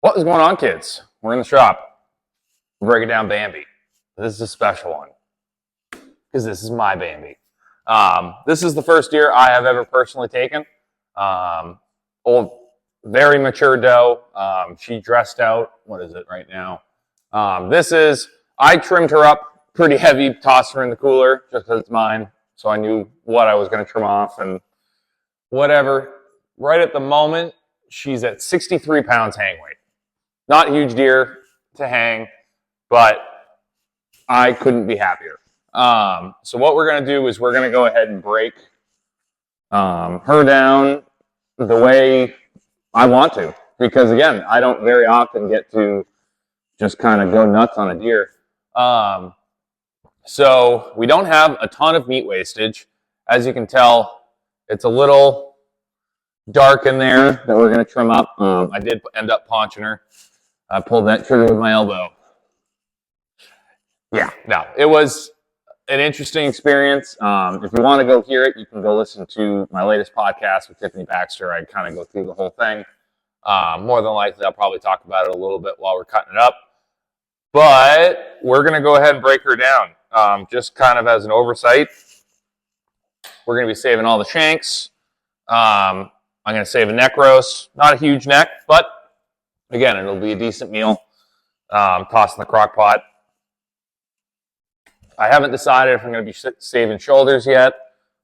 What is going on, kids? We're in the shop. We're breaking down Bambi. This is a special one because this is my Bambi. This is the first deer I have ever personally taken. Very mature doe. She dressed out. What is it right now? I trimmed her up pretty heavy, tossed her in the cooler just because it's mine. So I knew what I was going to trim off and whatever. Right at the moment, she's at 63 pounds hang weight. Not a huge deer to hang, but I couldn't be happier. So what we're going to do is we're going to go ahead and break her down the way I want to. Because, again, I don't very often get to just kind of go nuts on a deer. So we don't have a ton of meat wastage. As you can tell, it's a little dark in there that we're going to trim up. I did end up paunching her. I pulled that trigger with my elbow. Yeah, no, it was an interesting experience. If you want to go hear it, you can go listen to my latest podcast with Tiffany Baxter. I kind of go through the whole thing. More than likely, I'll probably talk about it a little bit while we're cutting it up. But we're going to go ahead and break her down. Just kind of as an oversight, we're going to be saving all the shanks. I'm going to save a neck roast. Not a huge neck, but again, it'll be a decent meal. Tossed in the crock pot. I haven't decided if I'm going to be saving shoulders yet.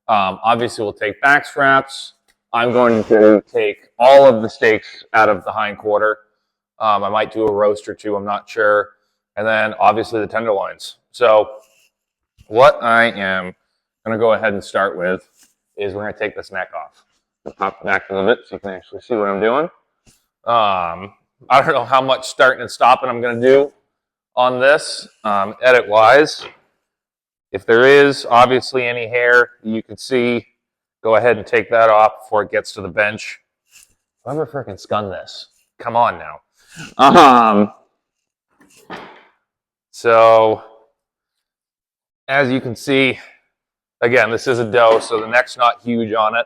Obviously, we'll take back straps. I'm going to take all of the steaks out of the hind quarter. I might do a roast or two, I'm not sure. And then, obviously, the tenderloins. So, what I am going to go ahead and start with is we're going to take this neck off. I'll pop the back a little bit so you can actually see what I'm doing. I don't know how much starting and stopping I'm going to do on this, edit-wise. If there is, obviously, any hair you can see, go ahead and take that off before it gets to the bench. Whoever freaking scun this. Come on now. So, as you can see, again, this is a doe, so the neck's not huge on it.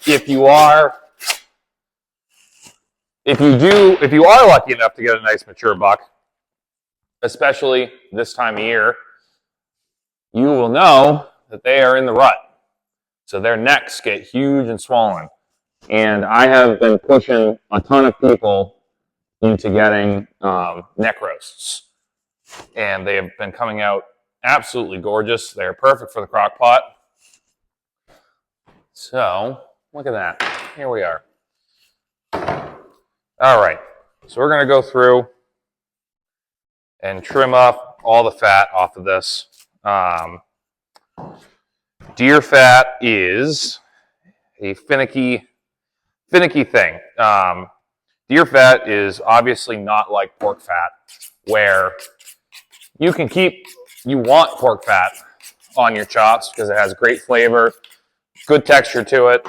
If you are lucky enough to get a nice mature buck, especially this time of year, you will know that they are in the rut. So their necks get huge and swollen. And I have been pushing a ton of people into getting neck roasts. And they have been coming out absolutely gorgeous. They're perfect for the crock pot. So, look at that. Here we are. All right. So we're going to go through and trim up all the fat off of this. Deer fat is a finicky thing. Deer fat is obviously not like pork fat, where you want pork fat on your chops because it has great flavor, good texture to it.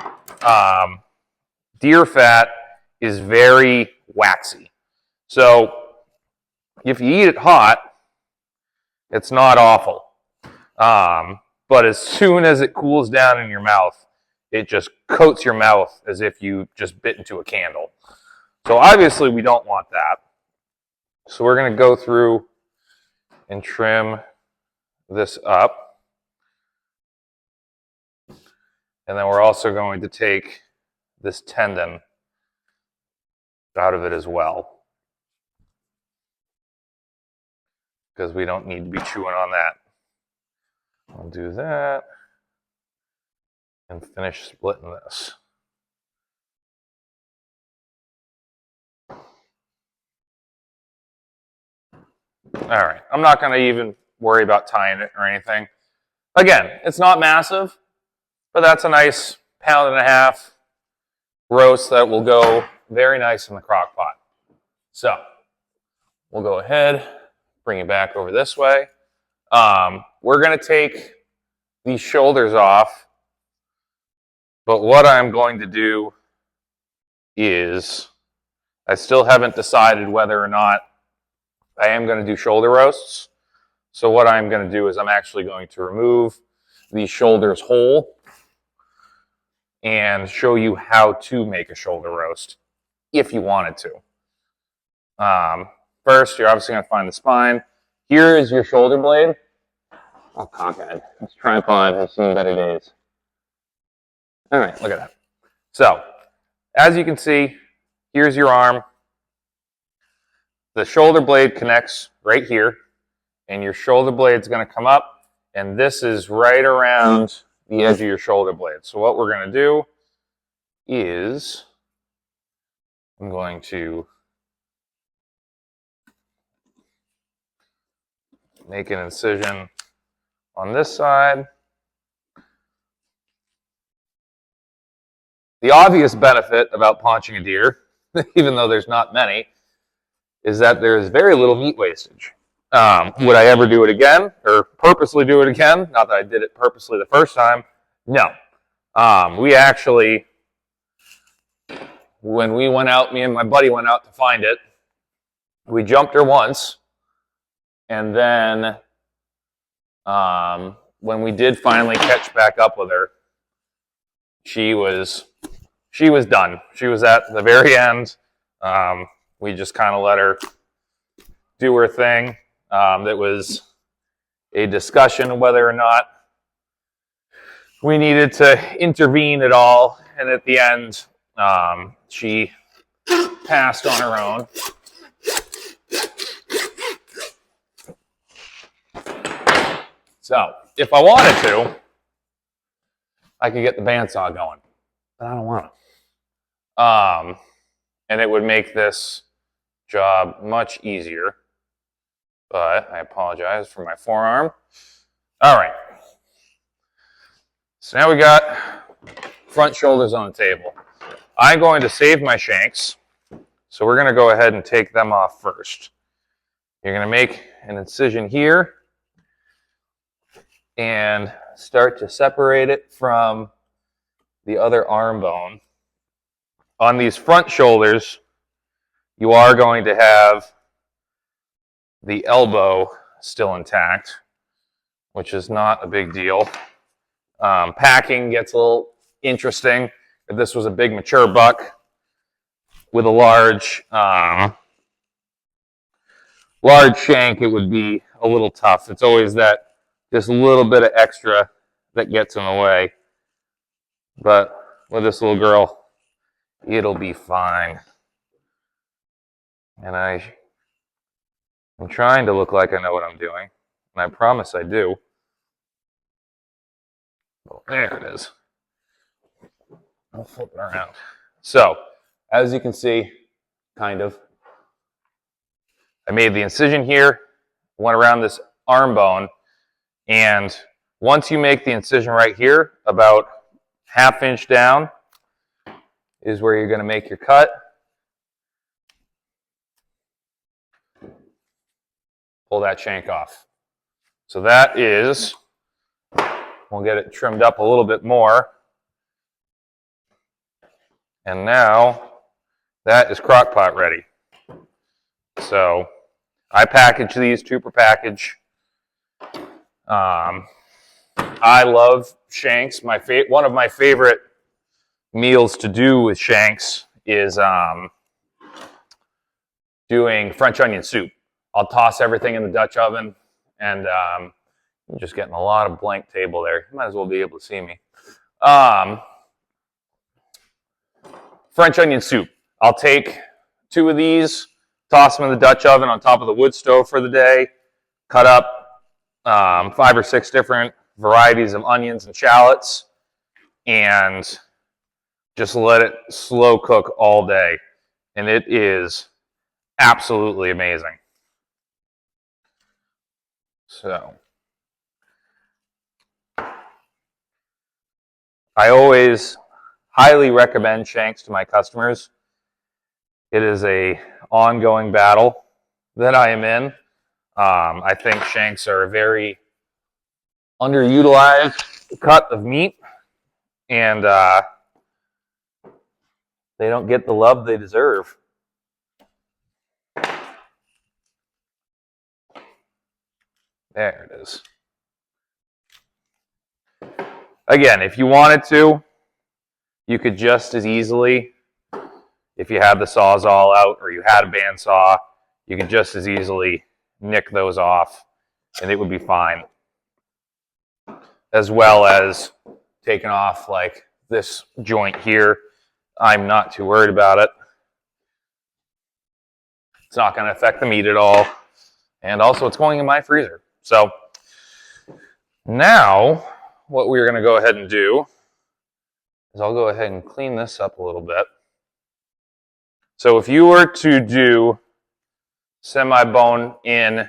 Deer fat is very waxy. So if you eat it hot, it's not awful. But as soon as it cools down in your mouth, it just coats your mouth as if you just bit into a candle. So obviously we don't want that. So we're going to go through and trim this up. And then we're also going to take this tendon out of it as well, because we don't need to be chewing on that. I'll do that and finish splitting this. All right, I'm not going to even worry about tying it or anything. Again, it's not massive, but that's a nice 1.5 pound roast that will go very nice in the crock pot. So, we'll go ahead, bring it back over this way. We're going to take these shoulders off, but what I'm going to do is, I still haven't decided whether or not I am going to do shoulder roasts. So what I'm going to do is I'm actually going to remove these shoulders whole and show you how to make a shoulder roast. if you wanted to. First, you're obviously going to find the spine. Here is your shoulder blade. Oh, cockhead. This tripod has seen better days. All right, look at that. So, as you can see, here's your arm. The shoulder blade connects right here, and your shoulder blade is going to come up, and this is right around the edge of your shoulder blade. So what we're going to do is I'm going to make an incision on this side. The obvious benefit about paunching a deer, even though there's not many, is that there's very little meat wastage. Would I ever do it again, or purposely do it again? Not that I did it purposely the first time. No. We actually, when we went out, me and my buddy went out to find it, we jumped her once, and then when we did finally catch back up with her, she was done. She was at the very end. We just kind of let her do her thing. That was a discussion of whether or not we needed to intervene at all, and at the end, she passed on her own. So, if I wanted to, I could get the bandsaw going, but I don't want to. And it would make this job much easier, but I apologize for my forearm. All right. So now we got front shoulders on the table. I'm going to save my shanks, so we're going to go ahead and take them off first. You're going to make an incision here and start to separate it from the other arm bone. On these front shoulders, you are going to have the elbow still intact, which is not a big deal. Packing gets a little interesting. If this was a big mature buck with a large shank, it would be a little tough. It's always that just a little bit of extra that gets in the way. But with this little girl, it'll be fine. And I'm trying to look like I know what I'm doing, and I promise I do. Well, there it is. I'll flip it around. So, as you can see, kind of, I made the incision here, went around this arm bone, and once you make the incision right here, about ½ inch down is where you're going to make your cut. Pull that shank off. So that is, we'll get it trimmed up a little bit more. And now that is crock pot ready. So I package these 2 per package. I love shanks. One of my favorite meals to do with shanks is doing French onion soup. I'll toss everything in the Dutch oven, and I'm just getting a lot of blank table there. You might as well be able to see me. French onion soup. I'll take 2 of these, toss them in the Dutch oven on top of the wood stove for the day, cut up 5 or 6 different varieties of onions and shallots, and just let it slow cook all day. And it is absolutely amazing. So, I always highly recommend shanks to my customers. It is an ongoing battle that I am in. I think shanks are a very underutilized cut of meat, and they don't get the love they deserve. There it is. Again, if you wanted to, you could just as easily if you had the Sawzall out or you had a bandsaw, you can just as easily nick those off and it would be fine. As well as taking off like this joint here. I'm not too worried about it. It's not going to affect the meat at all. And also it's going in my freezer. So now what we're going to go ahead and do is I'll go ahead and clean this up a little bit. So if you were to do semi-bone in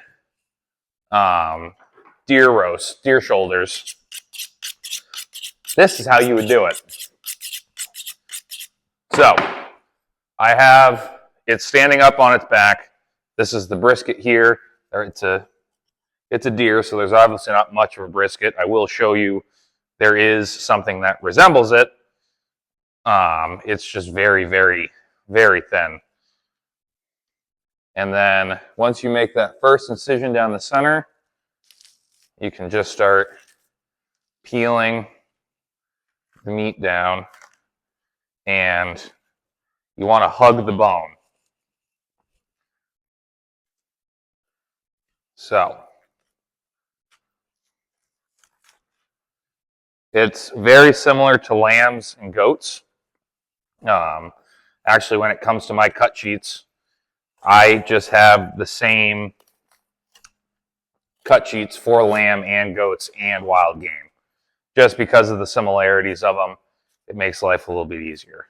deer roast, deer shoulders, this is how you would do it. So I have it standing up on its back. This is the brisket here. It's a deer, so there's obviously not much of a brisket. I will show you there is something that resembles it. It's just very, very, very thin. And then once you make that first incision down the center, you can just start peeling the meat down, and you want to hug the bone. So it's very similar to lambs and goats. Actually, when it comes to my cut sheets, I just have the same cut sheets for lamb and goats and wild game. Just because of the similarities of them, it makes life a little bit easier.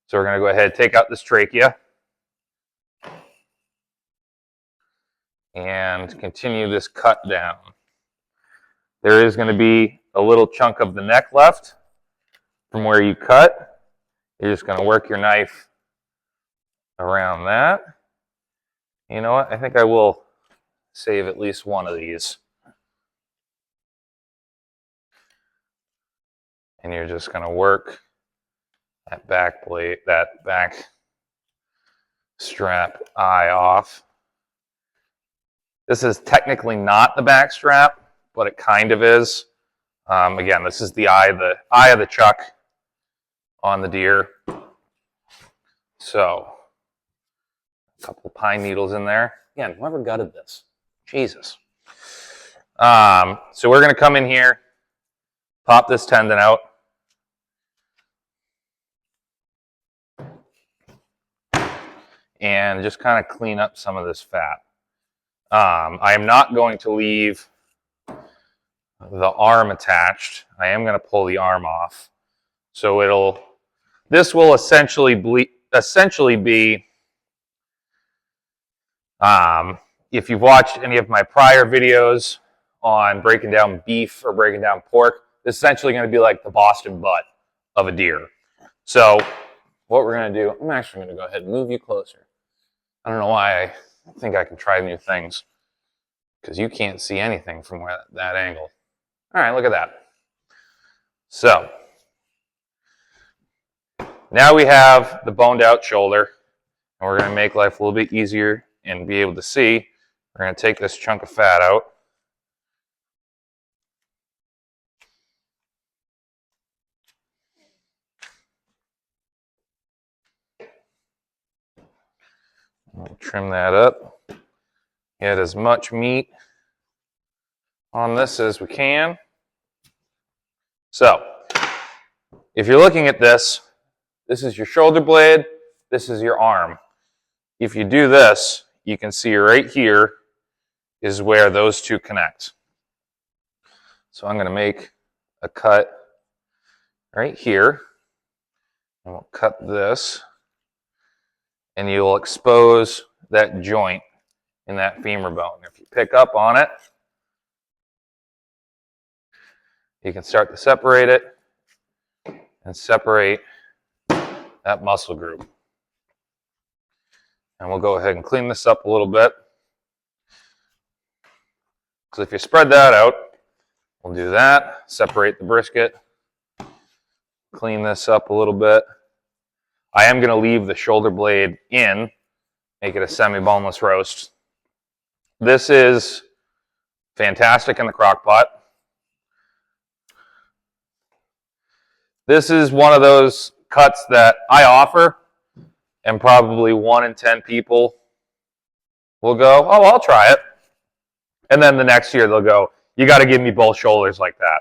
So we're going to go ahead and take out this trachea and continue this cut down. There is going to be a little chunk of the neck left from where you cut. You're just going to work your knife around that. You know what? I think I will save at least one of these. And you're just going to work that back blade, that back strap eye off. This is technically not the back strap, but it kind of is. Again, this is the eye of the chuck on the deer. So, a couple pine needles in there. Again, whoever gutted this? Jesus. So we're going to come in here, pop this tendon out. And just kind of clean up some of this fat. I am not going to leave the arm attached. I am going to pull the arm off. So this will essentially be, if you've watched any of my prior videos on breaking down beef or breaking down pork, this is essentially going to be like the Boston butt of a deer. So what we're going to do, I'm actually going to go ahead and move you closer. I don't know why I think I can try new things, because you can't see anything from that angle. All right, look at that. So now we have the boned out shoulder, and we're going to make life a little bit easier and be able to see. We're going to take this chunk of fat out. We'll trim that up. Get as much meat on this as we can. So, if you're looking at this, this is your shoulder blade, this is your arm. If you do this, you can see right here is where those two connect. So I'm going to make a cut right here, and we'll cut this, and you will expose that joint in that femur bone. If you pick up on it, you can start to separate it and separate that muscle group. And we'll go ahead and clean this up a little bit. Because if you spread that out, we'll do that, separate the brisket, clean this up a little bit. I am going to leave the shoulder blade in, make it a semi-boneless roast. This is fantastic in the crock pot. This is one of those cuts that I offer, and probably 1 in 10 people will go, oh, I'll try it. And then the next year they'll go, you got to give me both shoulders like that.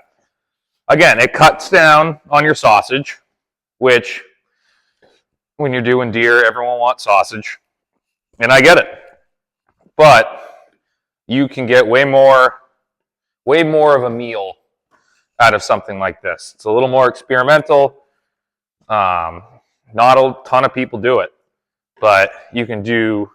Again, it cuts down on your sausage, which when you're doing deer, everyone wants sausage. And I get it. But you can get way more of a meal out of something like this. It's a little more experimental. Not a ton of people do it, but you can do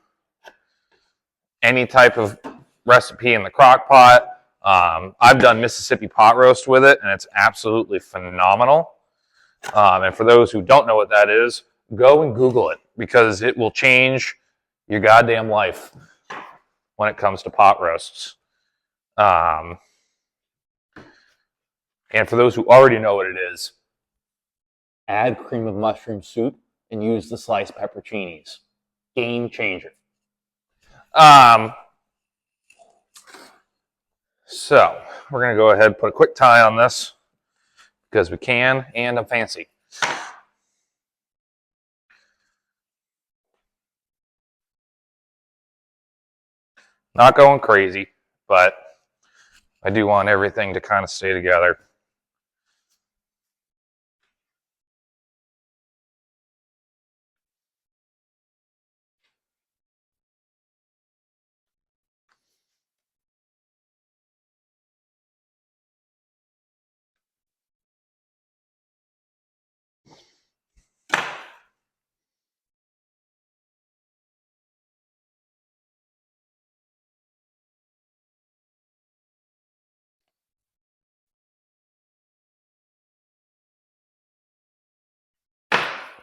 any type of recipe in the crock pot. I've done Mississippi pot roast with it, and it's absolutely phenomenal. And for those who don't know what that is, go and Google it, because it will change your goddamn life when it comes to pot roasts. And for those who already know what it is, add cream of mushroom soup and use the sliced pepperoncinis. Game changer. So we're going to go ahead and put a quick tie on this because we can, and I'm fancy. Not going crazy, but I do want everything to kind of stay together.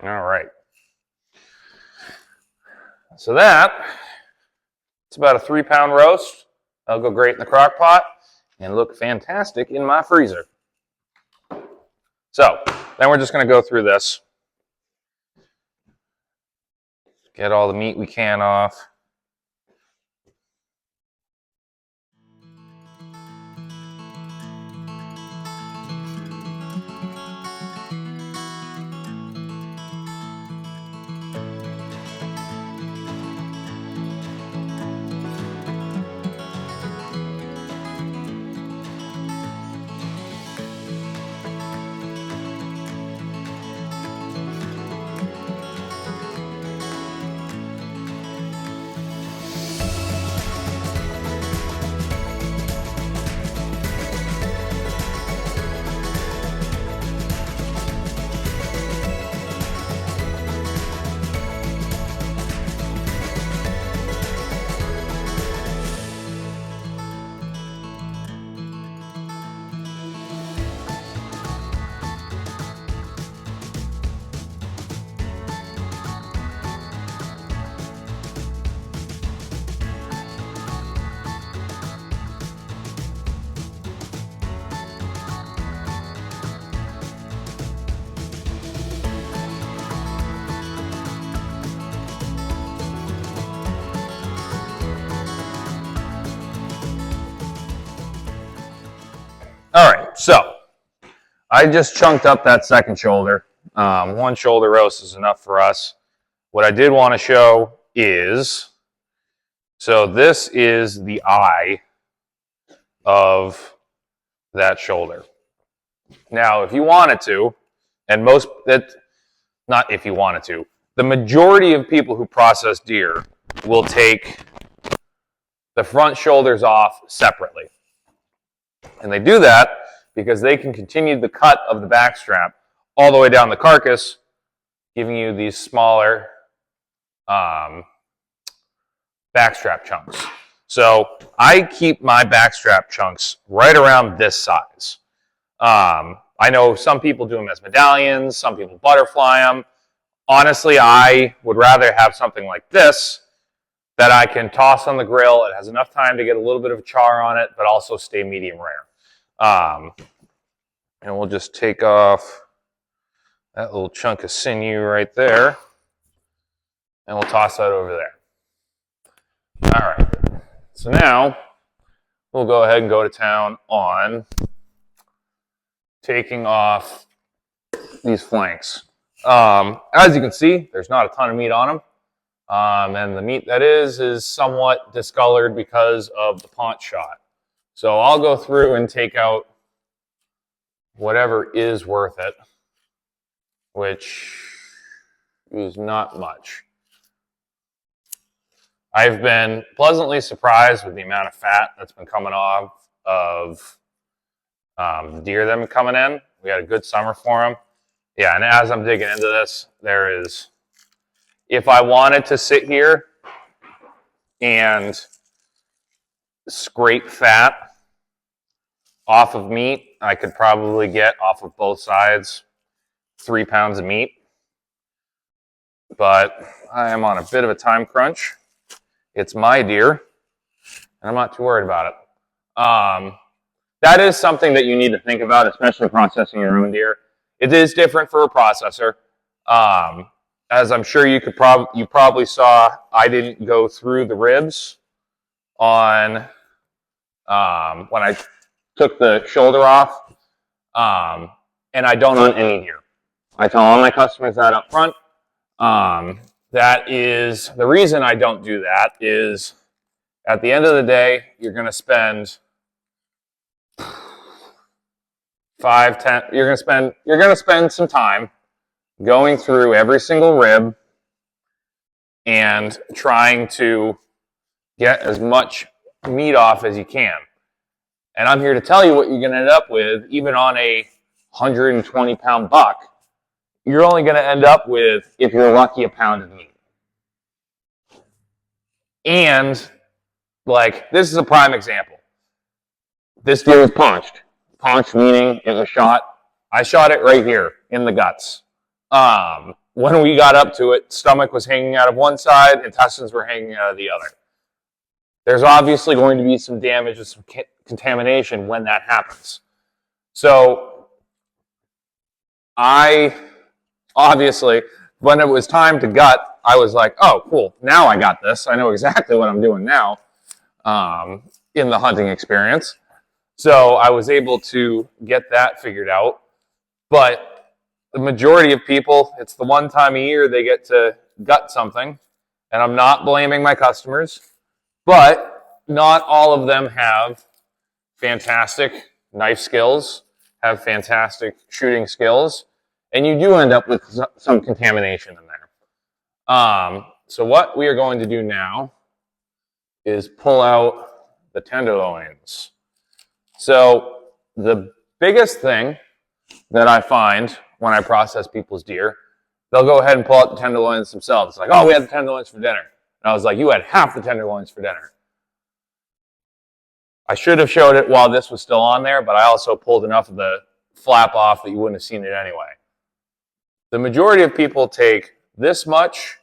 All right. So it's about a 3-pound roast. That'll go great in the crock pot and look fantastic in my freezer. So then we're just going to go through this. Get all the meat we can off. All right, so I just chunked up that second shoulder. 1 shoulder roast is enough for us. What I did want to show is, so this is the eye of that shoulder. Now, if you wanted to, and not if you wanted to, the majority of people who process deer will take the front shoulders off separately. And they do that because they can continue the cut of the backstrap all the way down the carcass, giving you these smaller backstrap chunks. So I keep my backstrap chunks right around this size. I know some people do them as medallions, some people butterfly them. Honestly, I would rather have something like this that I can toss on the grill. It has enough time to get a little bit of char on it, but also stay medium rare. And we'll just take off that little chunk of sinew right there, and we'll toss that over there. All right, so now we'll go ahead and go to town on taking off these flanks. As you can see, there's not a ton of meat on them. And the meat that is somewhat discolored because of the paunch shot. So I'll go through and take out whatever is worth it, which is not much. I've been pleasantly surprised with the amount of fat that's been coming off of the deer that have been coming in. We had a good summer for them. Yeah, and as I'm digging into this, there is, if I wanted to sit here and scrape fat off of meat, I could probably get off of both sides 3 pounds of meat. But I am on a bit of a time crunch. It's my deer, and I'm not too worried about it. That is something that you need to think about, especially processing your own deer. It is different for a processor. As I'm sure you probably saw, I didn't go through the ribs on when I took the shoulder off, and I don't on any deer. I tell all my customers that up front. That is the reason I don't do that. Is at the end of the day, you're going to spend 5, 10. You're going to spend some time going through every single rib and trying to get as much meat off as you can. And I'm here to tell you what you're going to end up with, even on a 120-pound buck. You're only going to end up with, if you're lucky, a pound of meat. And, like, this is a prime example. This deer was paunched. Paunched meaning it was shot. I shot it right here in the guts. When we got up to it, stomach was hanging out of one side, intestines were hanging out of the other. There's obviously going to be some damage and some contamination when that happens. So, obviously, when it was time to gut, I was like, oh, cool, now I got this. I know exactly what I'm doing now in the hunting experience. So I was able to get that figured out. But the majority of people, it's the one time a year they get to gut something. And I'm not blaming my customers, but not all of them have fantastic knife skills, have fantastic shooting skills. And you do end up with some contamination in there. So what we are going to do now is pull out the tenderloins. So the biggest thing that I find when I process people's deer, they'll go ahead and pull out the tenderloins themselves. It's like, oh, we had the tenderloins for dinner. And I was like, you had half the tenderloins for dinner. I should have showed it while this was still on there, but I also pulled enough of the flap off that you wouldn't have seen it anyway. The majority of people take this much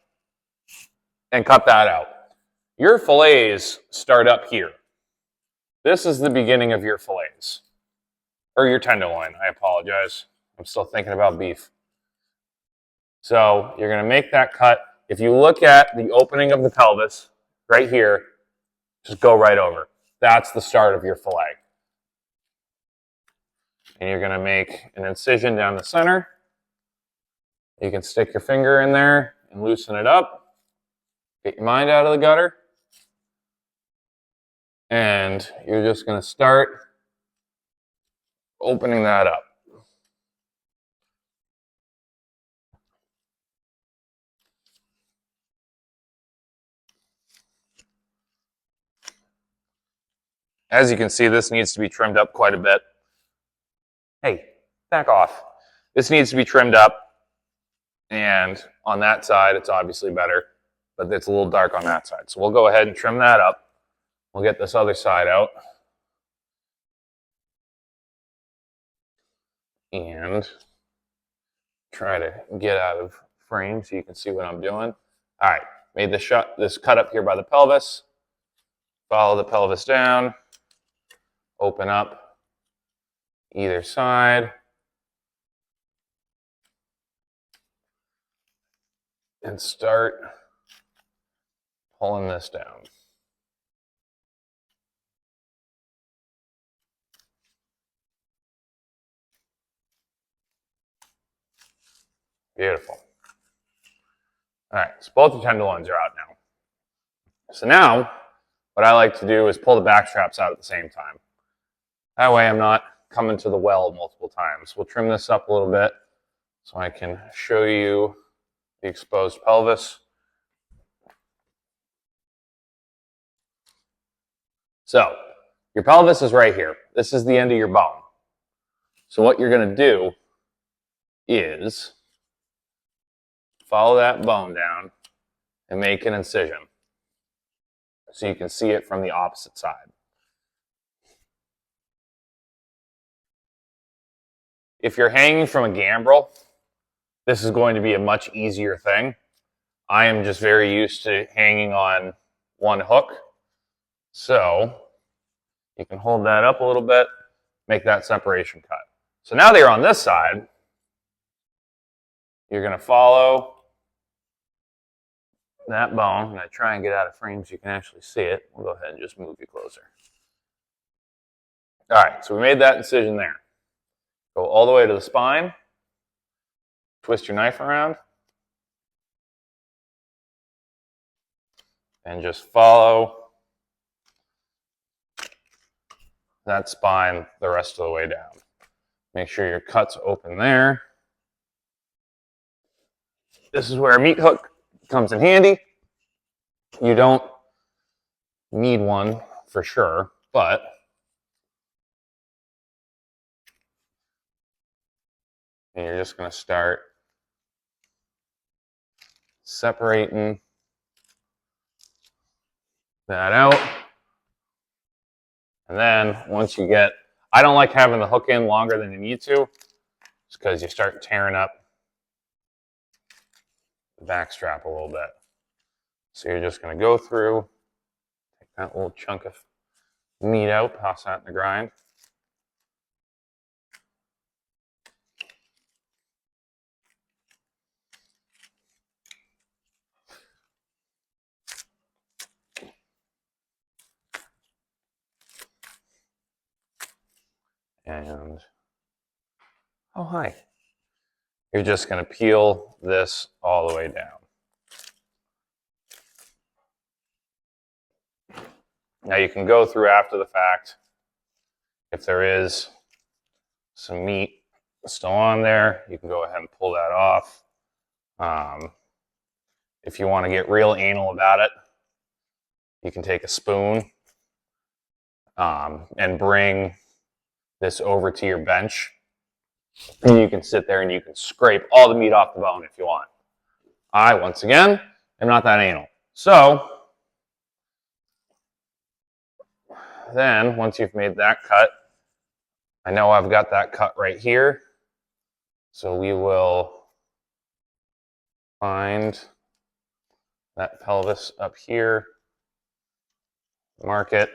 and cut that out. Your fillets start up here. This is the beginning of your fillets. Or your tenderloin, I apologize. I'm still thinking about beef. So you're going to make that cut. If you look at the opening of the pelvis, right here, just go right over. That's the start of your fillet. And you're going to make an incision down the center. You can stick your finger in there and loosen it up. Get your mind out of the gutter. And you're just going to start opening that up. As you can see, this needs to be trimmed up quite a bit. Hey, back off. This needs to be trimmed up. And on that side, it's obviously better, but it's a little dark on that side. So we'll go ahead and trim that up. We'll get this other side out. And try to get out of frame so you can see what I'm doing. All right, made this cut up here by the pelvis. Follow the pelvis down. Open up either side. And start pulling this down. Beautiful. All right, so both the tenderloins are out now. So now, what I like to do is pull the back straps out at the same time. That way I'm not coming to the well multiple times. We'll trim this up a little bit so I can show you the exposed pelvis. So, your pelvis is right here. This is the end of your bone. So what you're going to do is follow that bone down and make an incision so you can see it from the opposite side. If you're hanging from a gambrel, this is going to be a much easier thing. I am just very used to hanging on one hook. So you can hold that up a little bit, make that separation cut. So now that you're on this side, you're going to follow that bone. I'm going to try and get out of frame so you can actually see it. We'll go ahead and just move you closer. All right, so we made that incision there. Go all the way to the spine. Twist your knife around. And just follow that spine the rest of the way down. Make sure your cut's open there. This is where a meat hook comes in handy. You don't need one for sure, but and you're just going to start separating that out. And then once you get, I don't like having the hook in longer than you need to, just because you start tearing up the back strap a little bit. So you're just going to go through, take that little chunk of meat out, toss that in the grind. And, oh, hi. You're just going to peel this all the way down. Now you can go through after the fact if there is some meat still on there, you can go ahead and pull that off. If you want to get real anal about it, you can take a spoon and bring this over to your bench. And you can sit there and you can scrape all the meat off the bone if you want. I, once again, am not that anal. So, then, once you've made that cut, I know I've got that cut right here. So we will find that pelvis up here, mark it.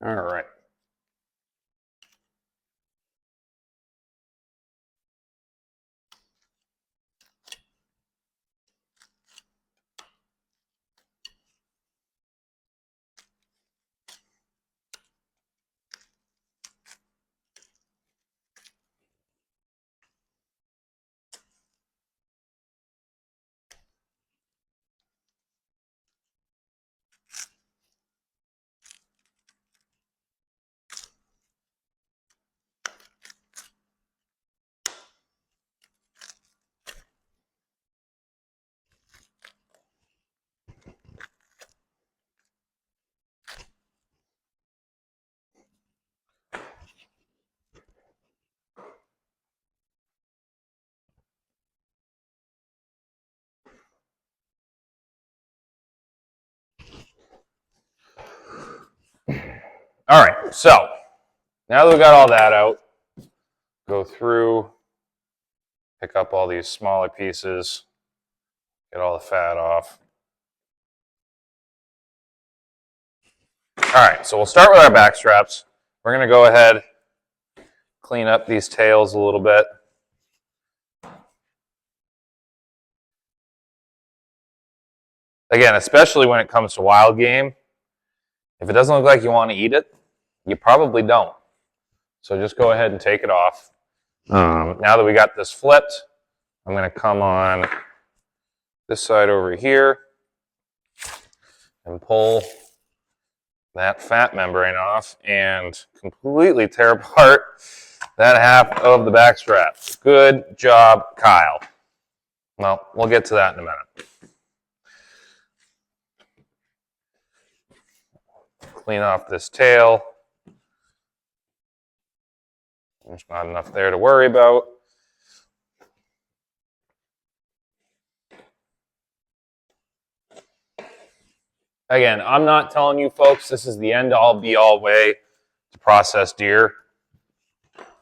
All right. All right, so now that we got all that out, go through, pick up all these smaller pieces, get all the fat off. All right, so we'll start with our back straps. We're going to go ahead, clean up these tails a little bit. Again, especially when it comes to wild game, if it doesn't look like you want to eat it, you probably don't. So just go ahead and take it off. Now that we got this flipped, I'm going to come on this side over here and pull that fat membrane off and completely tear apart that half of the back strap. Good job, Kyle. Well, we'll get to that in a minute. Clean off this tail. There's not enough there to worry about. Again, I'm not telling you folks this is the end-all, be-all way to process deer.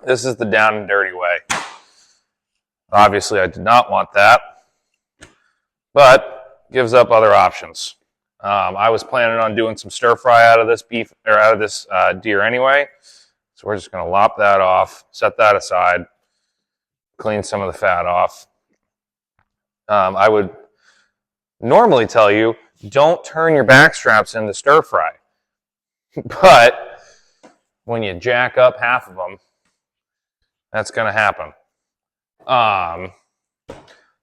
This is the down and dirty way. Obviously, I did not want that, but gives up other options. I was planning on doing some stir fry out of this beef or out of this deer anyway, so we're just going to lop that off, set that aside, clean some of the fat off. I would normally tell you, don't turn your back straps into stir fry, but when you jack up half of them, that's going to happen.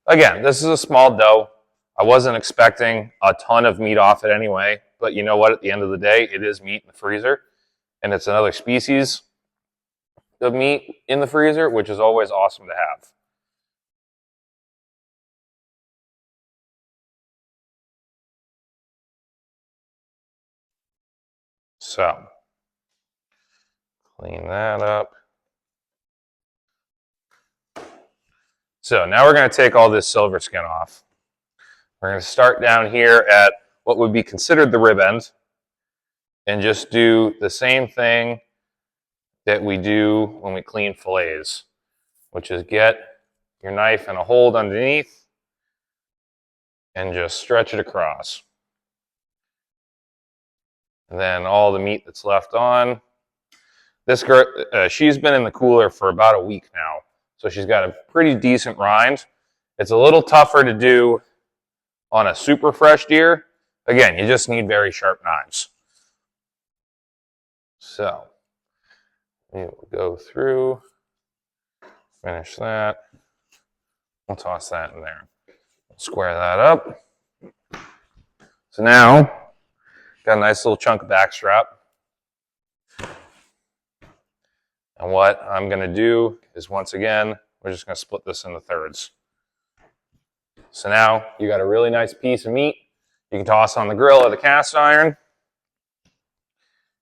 Again, this is a small doe. I wasn't expecting a ton of meat off it anyway, but you know what? At the end of the day, it is meat in the freezer, and it's another species of meat in the freezer, which is always awesome to have. So, clean that up. So now we're going to take all this silver skin off. We're going to start down here at what would be considered the rib end and just do the same thing that we do when we clean fillets, which is get your knife in a hold underneath and just stretch it across. And then all the meat that's left on. This girl, she's been in the cooler for about a week now, so she's got a pretty decent rind. It's a little tougher to do on a super fresh deer. Again, you just need very sharp knives. So, we will go through, finish that. We'll toss that in there. Square that up. So now, got a nice little chunk of backstrap. And what I'm going to do is, once again, we're just going to split this into thirds. So now you got a really nice piece of meat you can toss on the grill or the cast iron.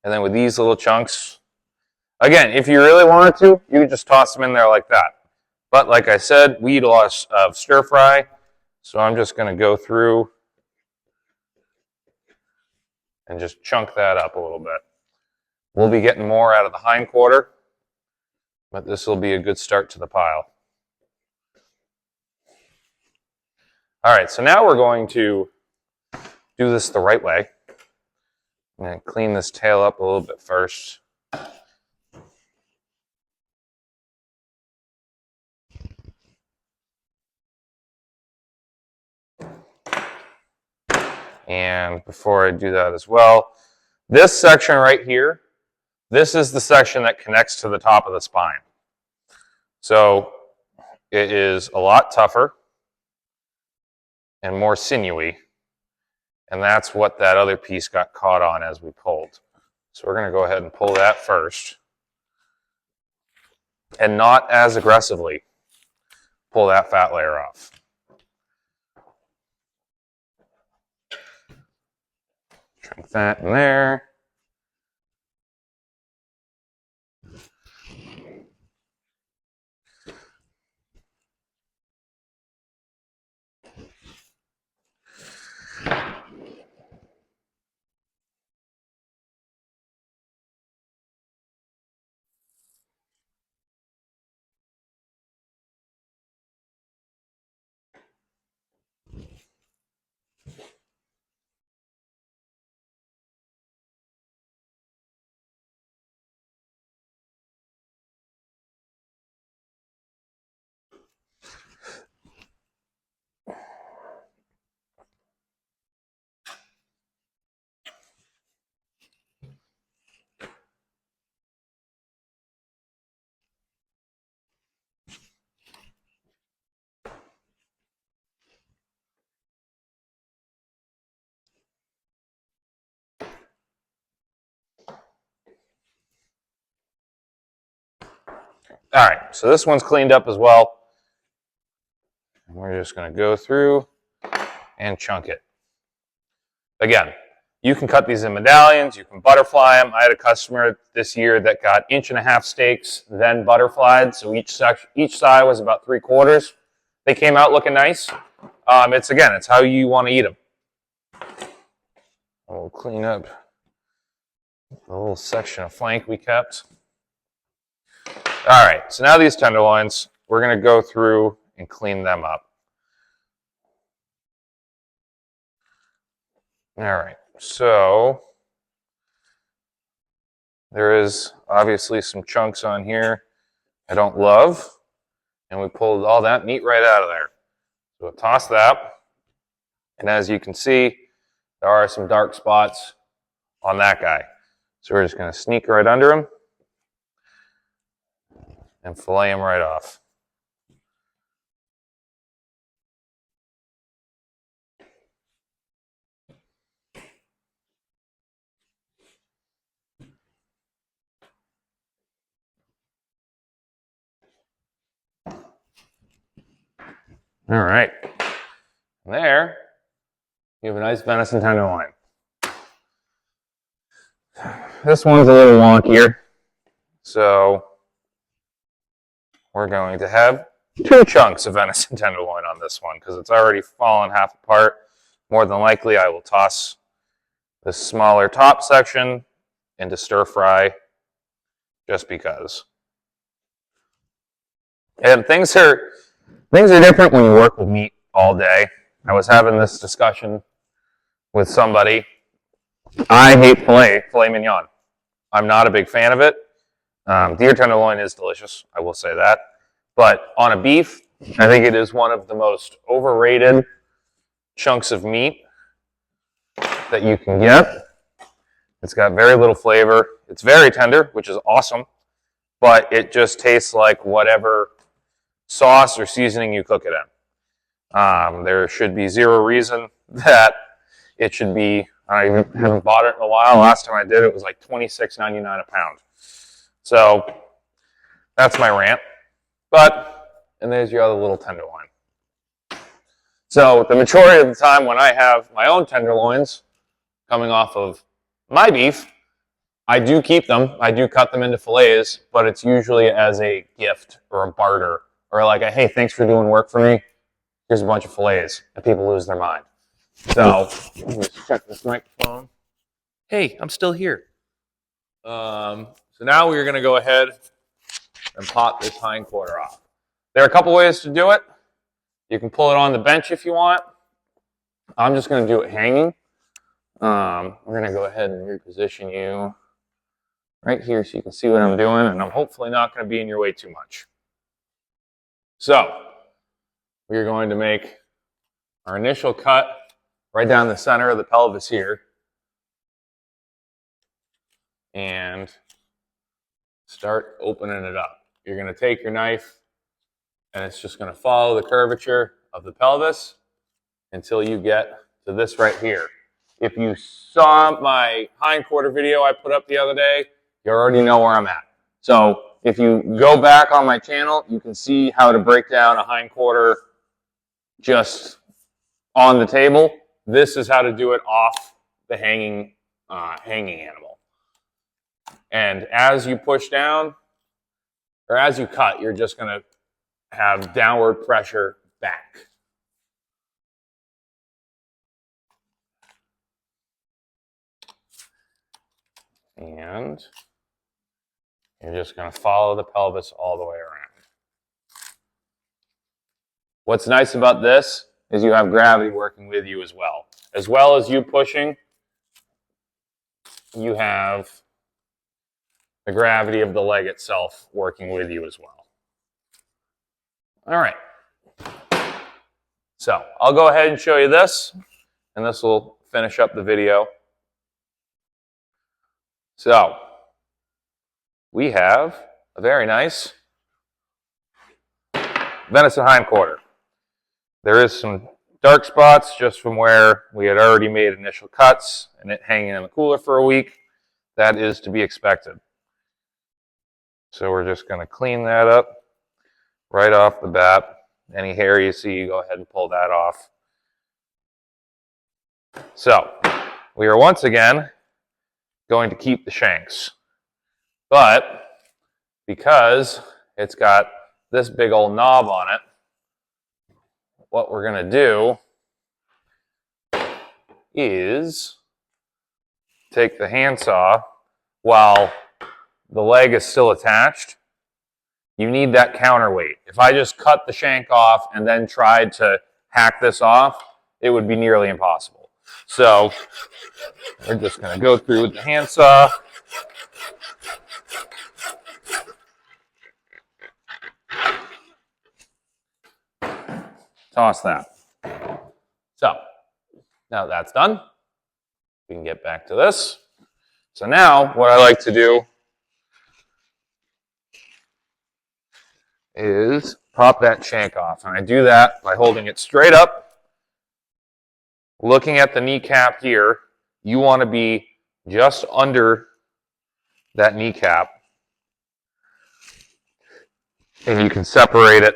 And then with these little chunks, again, if you really wanted to, you could just toss them in there like that. But like I said, we eat a lot of stir fry, so I'm just going to go through and just chunk that up a little bit. We'll be getting more out of the hind quarter, but this will be a good start to the pile. All right, so now we're going to do this the right way. I'm going to clean this tail up a little bit first. And before I do that as well, this section right here, this is the section that connects to the top of the spine. So it is a lot tougher and more sinewy. And that's what that other piece got caught on as we pulled. So we're going to go ahead and pull that first. And not as aggressively pull that fat layer off. Shrink that in there. All right, so this one's cleaned up as well. And we're just going to go through and chunk it. Again, you can cut these in medallions, you can butterfly them. I had a customer this year that got 1.5-inch steaks, then butterflied, so each side was about 3/4. They came out looking nice. It's how you want to eat them. We'll clean up the little section of flank we kept. All right, so now these tenderloins, we're going to go through and clean them up. All right, so there is obviously some chunks on here I don't love, and we pulled all that meat right out of there. So we'll toss that, and as you can see, there are some dark spots on that guy. So we're just going to sneak right under him and fillet him right off. All right. There, you have a nice venison tenderloin. This one's a little wonkier, so we're going to have 2 chunks of venison tenderloin on this one because it's already fallen half apart. More than likely, I will toss the smaller top section into stir fry just because. And things are different when you work with meat all day. I was having this discussion with somebody. I hate filet mignon. I'm not a big fan of it. Deer tenderloin is delicious, I will say that. But on a beef, I think it is one of the most overrated chunks of meat that you can get. It's got very little flavor. It's very tender, which is awesome, but it just tastes like whatever sauce or seasoning you cook it in. There should be zero reason that it should be. I haven't bought it in a while. Last time I did it was like $26.99 a pound. So that's my rant. And there's your other little tenderloin. So the majority of the time when I have my own tenderloins coming off of my beef, I do keep them. I do cut them into fillets, but it's usually as a gift or a barter or like a, hey, thanks for doing work for me. Here's a bunch of fillets, and people lose their mind. So let me just check this microphone. Hey, I'm still here. So now we're going to go ahead and pop this hind quarter off. There are a couple ways to do it. You can pull it on the bench if you want. I'm just going to do it hanging. We're going to go ahead and reposition you right here so you can see what I'm doing, and I'm hopefully not going to be in your way too much. So we're going to make our initial cut right down the center of the pelvis here and start opening it up. You're going to take your knife and it's just going to follow the curvature of the pelvis until you get to this right here. If you saw my hind quarter video I put up the other day, you already know where I'm at. So if you go back on my channel, you can see how to break down a hind quarter just on the table. This is how to do it off the hanging animal. And as you push down, or as you cut, you're just going to have downward pressure back. And you're just going to follow the pelvis all the way around. What's nice about this is you have gravity working with you as well. As well as you pushing, you have the gravity of the leg itself working with you as well. All right. So I'll go ahead and show you this, and this will finish up the video. So we have a very nice venison hind quarter. There is some dark spots just from where we had already made initial cuts and it hanging in the cooler for a week. That is to be expected. So we're just going to clean that up right off the bat. Any hair you see, go ahead and pull that off. So we are once again going to keep the shanks. But because it's got this big old knob on it, what we're going to do is take the handsaw while the leg is still attached. You need that counterweight. If I just cut the shank off and then tried to hack this off, it would be nearly impossible. So we're just going to go through with the handsaw. Toss that. So now that's done, we can get back to this. So now what I like to do is pop that shank off. And I do that by holding it straight up, looking at the kneecap here. You want to be just under that kneecap, and you can separate it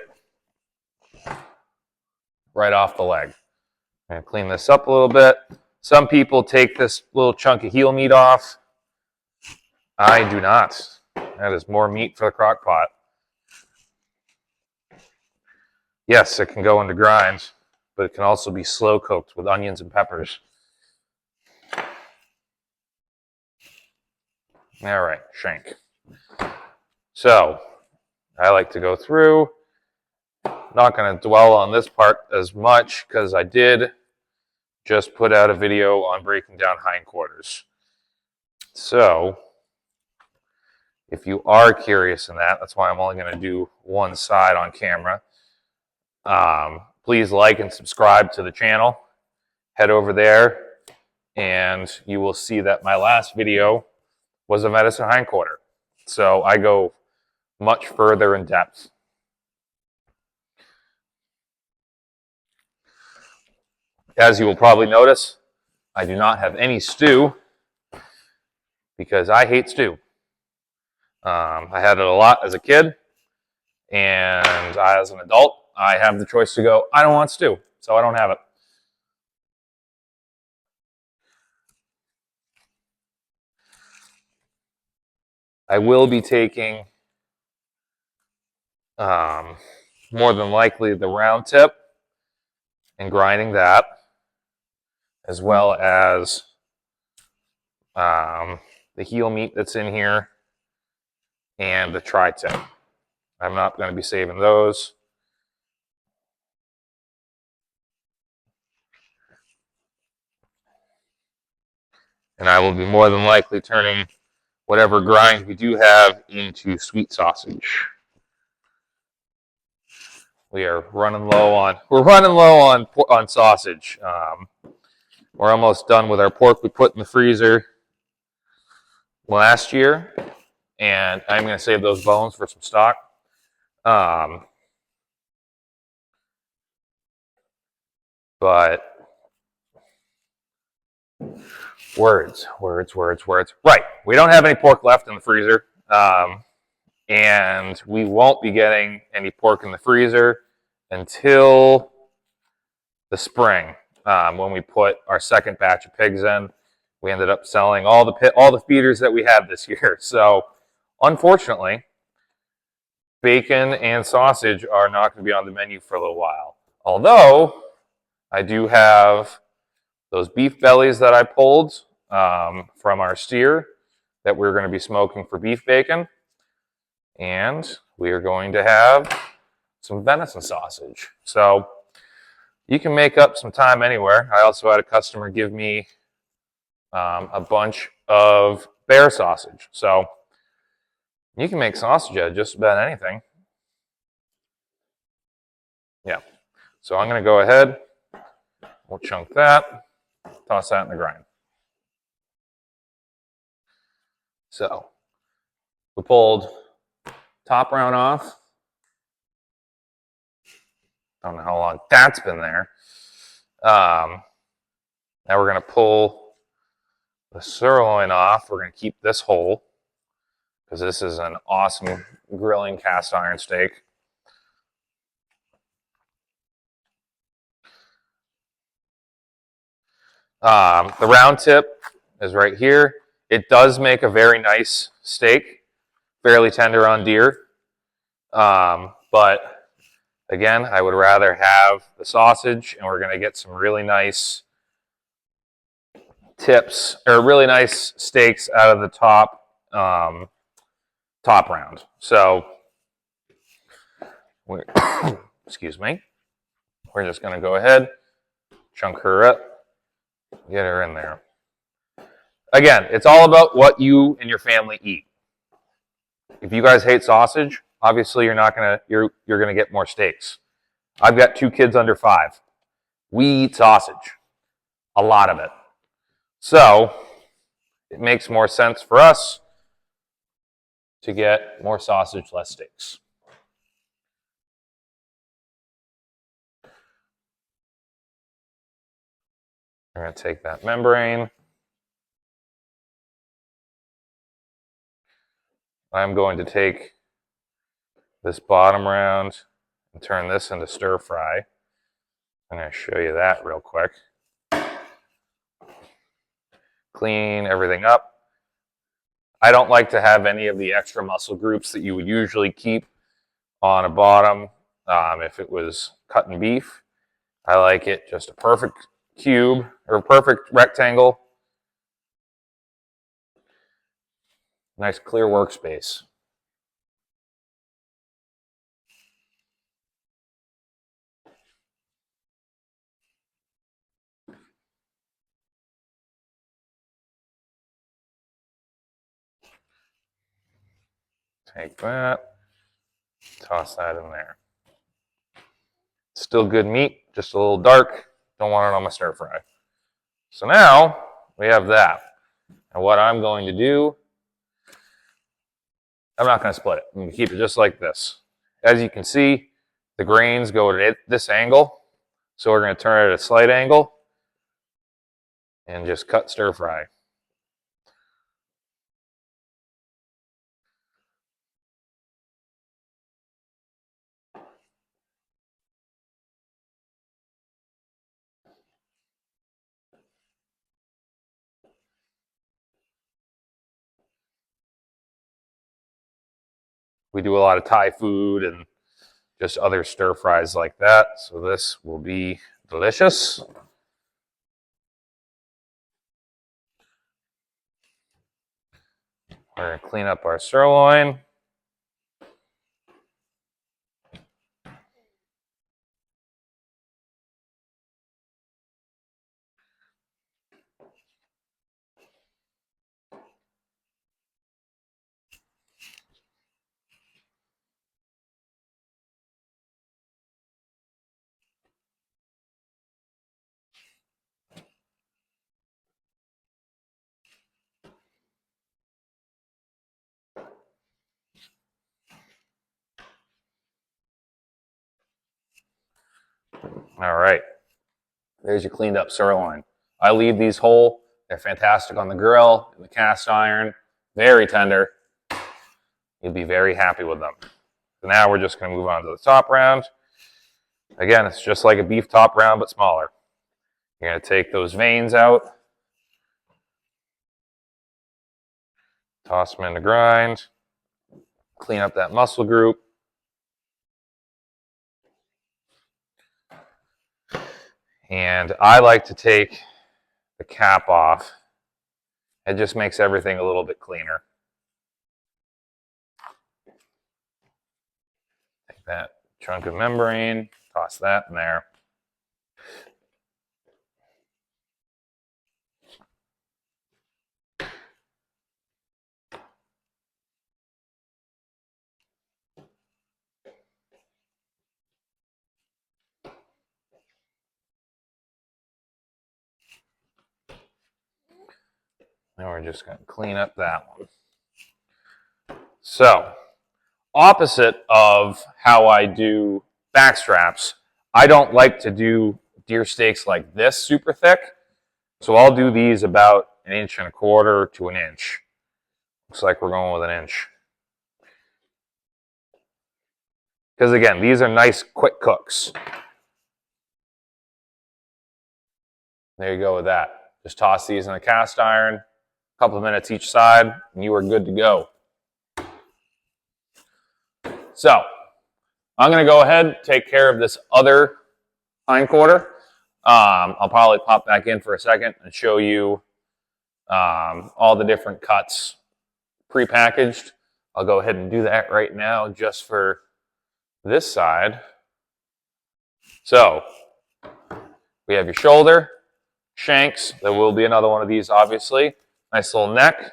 right off the leg. I'm going to clean this up a little bit. Some people take this little chunk of heel meat off. I do not. That is more meat for the crock pot. Yes, it can go into grinds, but it can also be slow cooked with onions and peppers. All right, shank. So I like to go through. Not going to dwell on this part as much because I did just put out a video on breaking down hindquarters. So if you are curious in that, that's why I'm only going to do one side on camera. Please like and subscribe to the channel. Head over there and you will see that my last video was a venison hindquarter. So I go much further in depth. As you will probably notice, I do not have any stew because I hate stew. I had it a lot as a kid, and as an adult, I have the choice to go, I don't want stew, so I don't have it. I will be taking, more than likely, the round tip and grinding that, as well as the heel meat that's in here and the tri-tip. I'm not going to be saving those. And I will be more than likely turning whatever grind we do have into sweet sausage. We're running low on sausage. We're almost done with our pork we put in the freezer last year, and I'm going to save those bones for some stock. But words. Right, we don't have any pork left in the freezer, and we won't be getting any pork in the freezer until the spring, when we put our second batch of pigs in. We ended up selling all the feeders that we had this year. So, unfortunately, bacon and sausage are not going to be on the menu for a little while. Although, I do have those beef bellies that I pulled from our steer that we're going to be smoking for beef bacon. And we are going to have some venison sausage. So you can make up some time anywhere. I also had a customer give me a bunch of bear sausage. So you can make sausage out of just about anything. Yeah. So I'm going to go ahead. We'll chunk that. Toss that in the grind. So we pulled top round off. I don't know how long that's been there. Now we're going to pull the sirloin off. We're going to keep this whole. because this is an awesome grilling cast iron steak. The round tip is right here. It does make a very nice steak, fairly tender on deer. But again, I would rather have the sausage, and we're going to get some really nice tips, or really nice steaks out of the top round. So, excuse me, we're just going to go ahead, chunk her up, get her in there. Again, it's all about what you and your family eat. If you guys hate sausage, obviously you're gonna get more steaks. I've got 2 kids under 5. We eat sausage, a lot of it. So it makes more sense for us to get more sausage, less steaks. We're gonna take that membrane. I'm going to take this bottom round and turn this into stir fry. I'm going to show you that real quick. Clean everything up. I don't like to have any of the extra muscle groups that you would usually keep on a bottom if it was cutting beef. I like it just a perfect cube or a perfect rectangle. Nice clear workspace. Take that, toss that in there. Still good meat, just a little dark. Don't want it on my stir fry. So now we have that. And what I'm going to do, I'm not going to split it. I'm going to keep it just like this. As you can see, the grains go at this angle. So we're going to turn it at a slight angle and just cut stir fry. We do a lot of Thai food and just other stir fries like that. So this will be delicious. We're going to clean up our sirloin. All right, there's your cleaned up sirloin. I leave these whole. They're fantastic on the grill, in the cast iron, very tender. You'll be very happy with them. So now we're just going to move on to the top round. Again, it's just like a beef top round, but smaller. You're going to take those veins out, toss them in the grind, clean up that muscle group. And I like to take the cap off. It just makes everything a little bit cleaner. Take that chunk of membrane, toss that in there. Now we're just going to clean up that one. So, opposite of how I do backstraps, I don't like to do deer steaks like this super thick. So I'll do these about 1.25 inches to 1 inch. Looks like we're going with 1 inch. Because again, these are nice quick cooks. There you go with that. Just toss these in a cast iron, a couple of minutes each side, and you are good to go. So, I'm going to go ahead and take care of this other hindquarter. I'll probably pop back in for a second and show you all the different cuts prepackaged. I'll go ahead and do that right now just for this side. So, we have your shoulder, shanks. There will be another one of these, obviously. Nice little neck.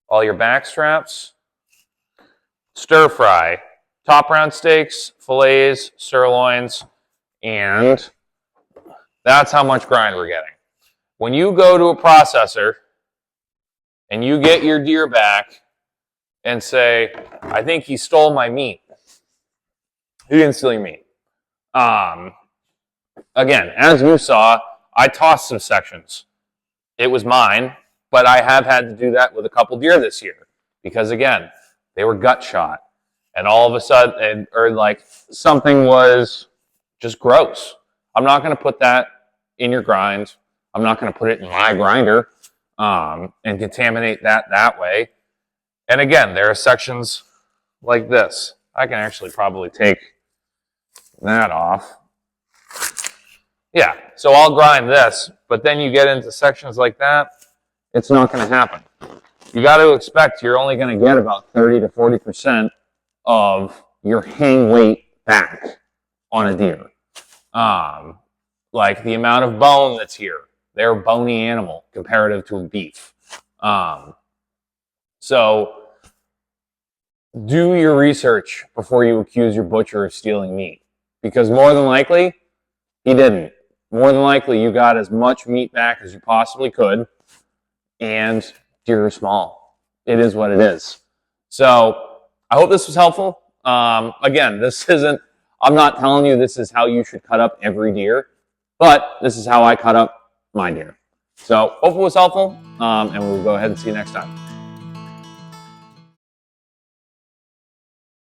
All your back straps. Stir fry. Top round steaks, fillets, sirloins, and that's how much grind we're getting. When you go to a processor and you get your deer back and say, I think he stole my meat. He didn't steal your meat. Again, as you saw, I tossed some sections. It was mine, but I have had to do that with a couple deer this year because, again, they were gut shot. And all of a sudden, or like something was just gross. I'm not going to put that in your grind. I'm not going to put it in my grinder and contaminate that way. And again, there are sections like this. I can actually probably take that off. Yeah, so I'll grind this, but then you get into sections like that, it's not going to happen. You got to expect you're only going to get about 30 to 40% of your hang weight back on a deer. Like the amount of bone that's here. They're a bony animal comparative to a beef. So do your research before you accuse your butcher of stealing meat. Because more than likely, he didn't. More than likely, you got as much meat back as you possibly could. And deer are small. It is what it is. So I hope this was helpful. Again, I'm not telling you this is how you should cut up every deer, but this is how I cut up my deer. So hope it was helpful, and we'll go ahead and see you next time.